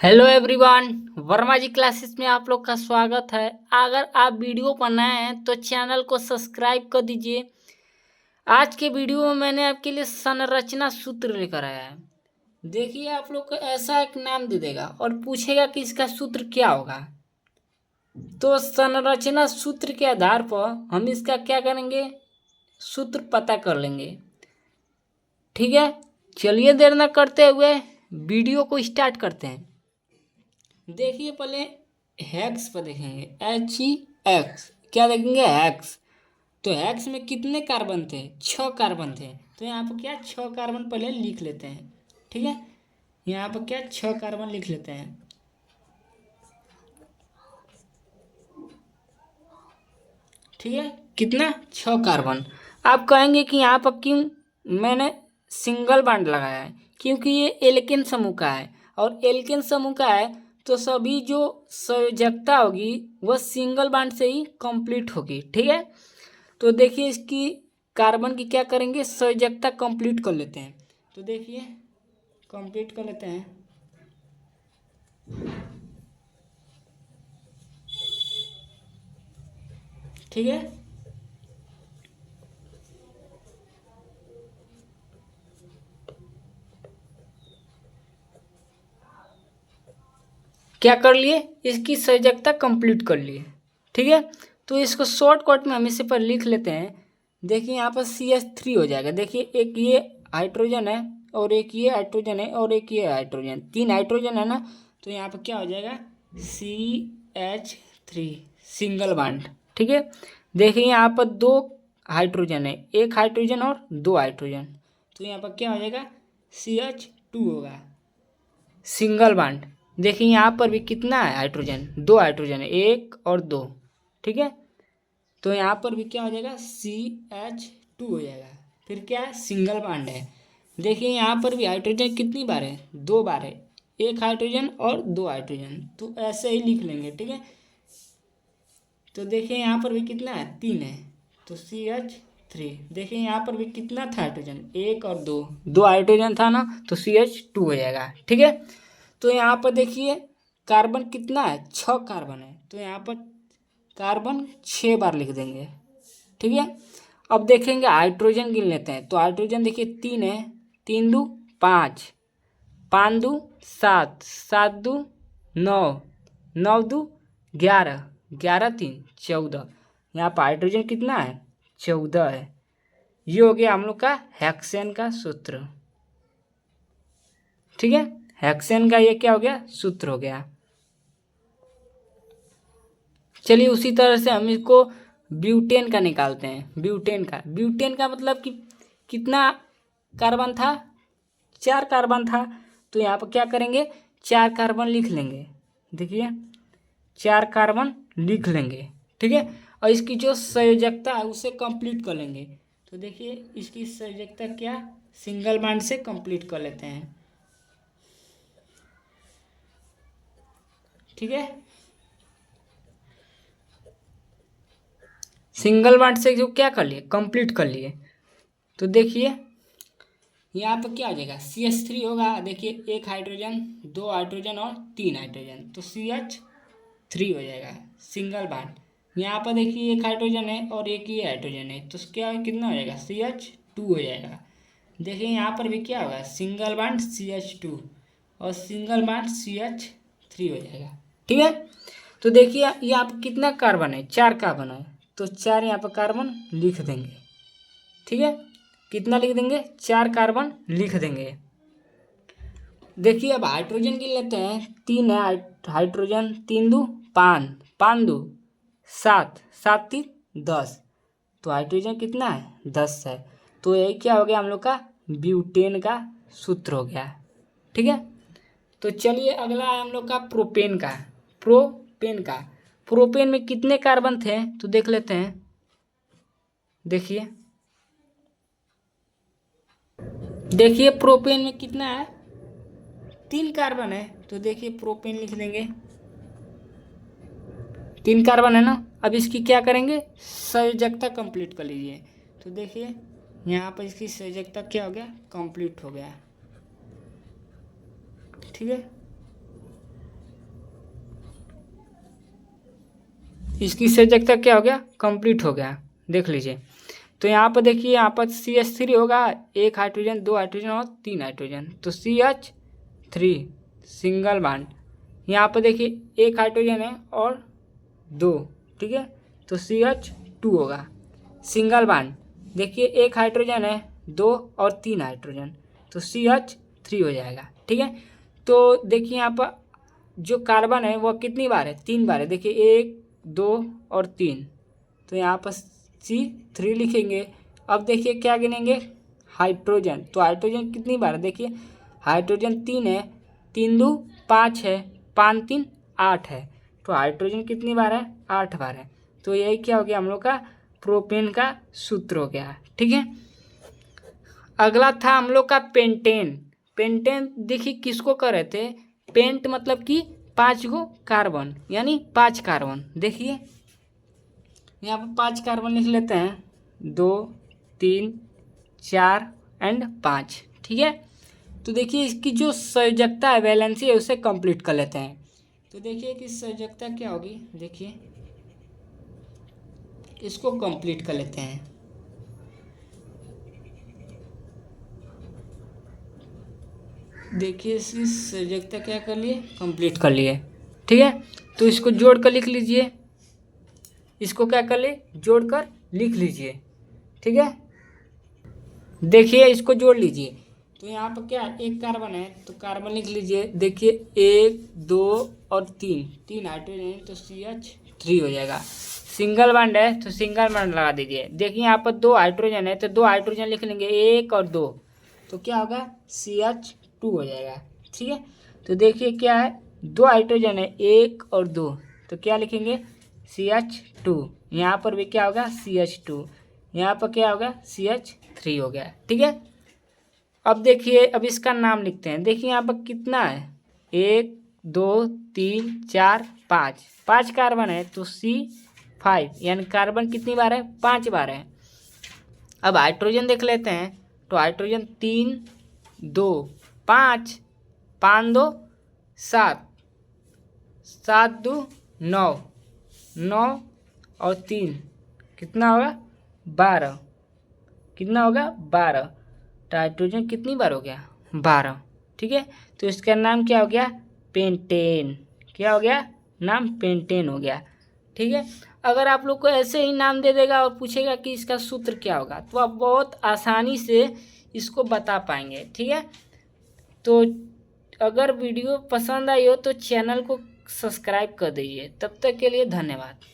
Hello everyone, Verma जी classes में आप लोग का स्वागत है। अगर आप वीडियो पर नए हैं तो चैनल को सब्सक्राइब कर दीजिए। आज के वीडियो में मैंने आपके लिए संरचना सूत्र लेकर आया है। देखिए, आप लोग को ऐसा एक नाम दे देगा और पूछेगा कि इसका सूत्र क्या होगा। तो संरचना सूत्र के आधार पर हम इसका क्या करेंगे, सूत्र पता कर लेंगे। ठीक है, चलिए देर न करते हुए वीडियो को स्टार्ट करते हैं। देखिए, पहले हेक्स पर देखेंगे, HEX। क्या देखेंगे? हेक्स। तो हेक्स में कितने कार्बन थे? 6 कार्बन थे। तो यहाँ पर क्या 6 कार्बन पहले लिख लेते हैं। ठीक है, यहाँ पर क्या 6 कार्बन लिख लेते हैं। ठीक है, कितना? 6 कार्बन। आप कहेंगे कि यहाँ पर क्यों मैंने सिंगल बॉन्ड लगाया है? क्योंकि ये एल्केन समूह का है, और एल्केन समूह का है तो सभी जो संयोजकता होगी वह सिंगल बॉन्ड से ही कंप्लीट होगी। ठीक है, तो देखिए इसकी कार्बन की क्या करेंगे, संयोजकता कंप्लीट कर लेते हैं। तो देखिए कंप्लीट कर लेते हैं। ठीक है, क्या कर लिए, इसकी संयोजकता कंप्लीट कर लिए। ठीक है, तो इसको शॉर्टकट में हम इसे पर लिख लेते हैं। देखिए यहाँ पर CH3 हो जाएगा। देखिए एक ये हाइड्रोजन है और एक ये हाइड्रोजन है और एक ये हाइड्रोजन, 3 हाइड्रोजन है ना। तो यहाँ पर क्या हो जाएगा, CH3 सिंगल बॉन्ड। ठीक है, देखिए यहाँ पर 2 हाइड्रोजन है, एक हाइड्रोजन और 2 हाइड्रोजन। तो यहाँ पर क्या हो जाएगा, CH2 होगा, सिंगल बॉन्ड। देखिए यहाँ पर भी कितना है हाइड्रोजन, 2 हाइड्रोजन है, 1 और 2। ठीक है, तो यहाँ पर भी क्या हो जाएगा, CH2 हो जाएगा। फिर क्या है, सिंगल बॉन्ड है। देखिए यहाँ पर भी हाइड्रोजन कितनी बार है, 2 बार है, एक हाइड्रोजन और 2 हाइड्रोजन। तो ऐसे ही लिख लेंगे। ठीक है, तो देखिए यहाँ पर भी कितना है, 3 है, तो CH3। देखिए यहाँ पर भी कितना था हाइड्रोजन, 1 और 2, 2 हाइड्रोजन था ना, तो CH2 हो जाएगा। ठीक है, तो यहाँ पर देखिए कार्बन कितना है, 6 कार्बन है, तो यहाँ पर कार्बन 6 बार लिख देंगे। ठीक है, अब देखेंगे हाइड्रोजन गिन लेते हैं। तो हाइड्रोजन देखिए 3 है, 3 दू 5, 5 दू 7, 7 दू 9, 9 दू 11, 11 3 14। यहाँ पर हाइड्रोजन कितना है, 14 है। ये हो गया हम लोग का हेक्सेन का सूत्र। ठीक है, हेक्सेन का ये क्या हो गया, सूत्र हो गया। चलिए उसी तरह से हम इसको ब्यूटेन का निकालते हैं। ब्यूटेन का मतलब कि कितना कार्बन था, 4 कार्बन था। तो यहाँ पर क्या करेंगे, 4 कार्बन लिख लेंगे। देखिए 4 कार्बन लिख लेंगे। ठीक है, और इसकी जो संयोजकता है उसे कंप्लीट कर लेंगे। तो देखिए इसकी संयोजकता क्या, सिंगल बॉन्ड से कंप्लीट कर लेते हैं। ठीक है, सिंगल बॉन्ड से जो क्या कर लिए, कंप्लीट कर लिए। तो देखिए यहाँ पर क्या हो जाएगा, CH3 होगा। देखिए एक हाइड्रोजन, 2 हाइड्रोजन और 3 हाइड्रोजन, तो CH3 हो जाएगा, सिंगल बॉन्ड। यहाँ पर देखिए एक हाइड्रोजन है और एक ही हाइड्रोजन है, तो क्या कितना हो जाएगा, CH2 हो जाएगा। देखिए यहाँ पर भी क्या होगा, सिंगल बॉन्ड CH2 और सिंगल बॉन्ड CH3 हो जाएगा। ठीक है, तो देखिए यहाँ पर कितना कार्बन है, 4 कार्बन है, तो 4 यहाँ पर कार्बन लिख देंगे। ठीक है, कितना लिख देंगे, 4 कार्बन लिख देंगे। देखिए अब हाइड्रोजन की लेते हैं, 3 है हाइड्रोजन, 3 दू 5, 5 दू 7, 7 3 10। तो हाइड्रोजन कितना है, 10 है। तो यही क्या हो गया, हम लोग का ब्यूटेन का सूत्र हो गया। ठीक है, तो चलिए अगला है हम लोग का प्रोपेन का। प्रोपेन में कितने कार्बन थे तो देख लेते हैं। देखिए प्रोपेन में कितना है, 3 कार्बन है। तो देखिए प्रोपेन लिख देंगे, 3 कार्बन है ना। अब इसकी क्या करेंगे, संयोजकता कंप्लीट कर लीजिए। तो देखिए यहाँ पर इसकी संयोजकता क्या हो गया, कंप्लीट हो गया। ठीक है, इसकी संयोजकता क्या हो गया, कंप्लीट हो गया। देख लीजिए, तो यहाँ पर देखिए, यहाँ पर CH3 होगा, एक हाइड्रोजन, दो हाइड्रोजन और तीन हाइड्रोजन, तो CH3 सिंगल बॉन्ड। यहाँ पर देखिए एक हाइड्रोजन है और दो, ठीक है, तो CH2 होगा, सिंगल बॉन्ड। देखिए एक हाइड्रोजन है, दो और तीन हाइड्रोजन, तो CH3 हो जाएगा, ठीक है। तो देखिए यहाँ पर जो कार्बन है वह कितनी बार है, 3 बार है। देखिए 1 2 और 3, तो यहाँ पर C3 लिखेंगे। अब देखिए क्या गिनेंगे, हाइड्रोजन, तो हाइड्रोजन कितनी बार है, देखिए हाइड्रोजन 3 है, 3 2 5 है, 5 3 8 है, तो हाइड्रोजन कितनी बार है, 8 बार है। तो यही क्या हो गया हम लोग का प्रोपेन का सूत्र हो गया, ठीक है। अगला था हम लोग का पेंटेन। पेंटेन देखिए किसको कह रहे थे, पेंट मतलब कि 5 गो कार्बन, यानी 5 कार्बन। देखिए यहाँ पर 5 कार्बन लिख लेते हैं, 2 3 4 एंड 5, ठीक है। तो देखिए इसकी जो संयोजकता है, वैलेंसी है, उसे कंप्लीट कर लेते हैं। तो देखिए कि संयोजकता क्या होगी, देखिए इसको कंप्लीट कर लेते हैं। देखिए इसकी संयोजकता क्या कर लिए, कंप्लीट कर लिए, ठीक है। तो इसको जोड़ कर लिख लीजिए, इसको क्या कर ले, जोड़कर लिख लीजिए, ठीक है। देखिए इसको जोड़ लीजिए, तो यहाँ पर क्या एक कार्बन है, तो कार्बन लिख लीजिए। देखिए 1 2 और 3, 3 हाइड्रोजन है, तो CH3 हो जाएगा। सिंगल बॉन्ड है तो सिंगल बॉन्ड लगा दीजिए। देखिए यहाँ पर 2 हाइड्रोजन है, तो 2 हाइड्रोजन लिख लेंगे, 1 और 2, तो क्या होगा CH2 हो जाएगा, ठीक है। तो देखिए क्या है, 2 हाइड्रोजन है, 1 और 2, तो क्या लिखेंगे CH2। यहाँ पर भी क्या होगा CH2, यहाँ पर क्या होगा CH3 हो गया, ठीक है। अब देखिए, अब इसका नाम लिखते हैं। देखिए यहाँ पर कितना है, 1 2 3 4 5, 5 कार्बन है, तो C5, यानी कार्बन कितनी बार है, 5 बार है। अब हाइड्रोजन देख लेते हैं, तो हाइड्रोजन 3 2 5, 5 2 7, 7 2 9, 9 और 3 कितना होगा 12, कितना होगा 12। तो हाइड्रोजन कितनी बार हो गया, 12, ठीक है। तो इसका नाम क्या हो गया, पेंटेन। क्या हो गया, नाम पेंटेन हो गया, ठीक है। अगर आप लोग को ऐसे ही नाम दे देगा और पूछेगा कि इसका सूत्र क्या होगा, तो आप बहुत आसानी से इसको बता पाएंगे, ठीक है। तो अगर वीडियो पसंद आई हो तो चैनल को सब्सक्राइब कर दीजिए। तब तक के लिए धन्यवाद।